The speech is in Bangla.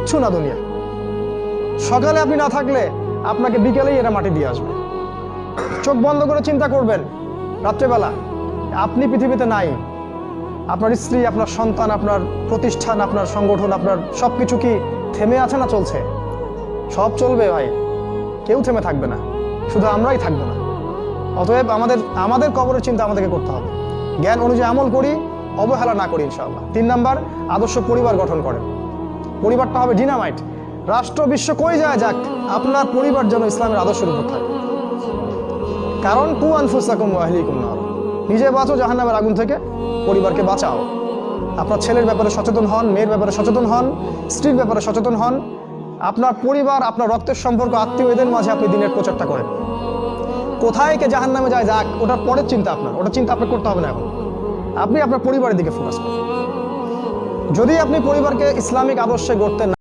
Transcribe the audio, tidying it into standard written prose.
কিচ্ছু না দুনিয়া। সকালে আপনি না থাকলে আপনাকে বিকেলেই এরা মাটি দিয়ে আসবে। চোখ বন্ধ করে চিন্তা করবেন রাত্রেবেলা আপনি পৃথিবীতে নাই, আপনার স্ত্রী, আপনার সন্তান, আপনার প্রতিষ্ঠান, আপনার সংগঠন, আপনার সব কিছু কি থেমে আছে না চলছে? সব চলবে ভাই, কেউ থেমে থাকবে না, শুধু আমরাই থাকবো না। অতএব আমাদের কবরের চিন্তা আমাদেরকে করতে হবে। জ্ঞান অনুযায়ী আমল করি, অবহেলা না করি ইনশাআল্লাহ। 3 নাম্বার, আদর্শ পরিবার গঠন করেন। পরিবারটা হবে ডিনামাইট। রাষ্ট্র বিশ্ব কই যায় যাক, আপনার পরিবার যেন ইসলামের আদর্শের উপর থাকে। কারণ কু আনফুসাকুম ওয়া আহলিকুম নার, নিজে বাঁচো জাহান্নামের আগুন থেকে, পরিবারকে বাঁচাও। আপনার ছেলের ব্যাপারে সচেতন হন, মেয়ের ব্যাপারে সচেতন হন, স্ত্রীর ব্যাপারে সচেতন হন। আপনার পরিবার, আপনার রক্তের সম্পর্ক, আত্মীয়, এদের মাঝে আপনি দিনের প্রচারটা করেন। কোথায় কে জাহান্নামে যায় যাক, ওটার পরের চিন্তা আপনার, ওটা চিন্তা আপনার করতে হবে না। এখন আপনি আপনার পরিবারের দিকে ফোকাস করুন। যদি আপনি পরিবারকে ইসলামিক আদর্শে গড়তে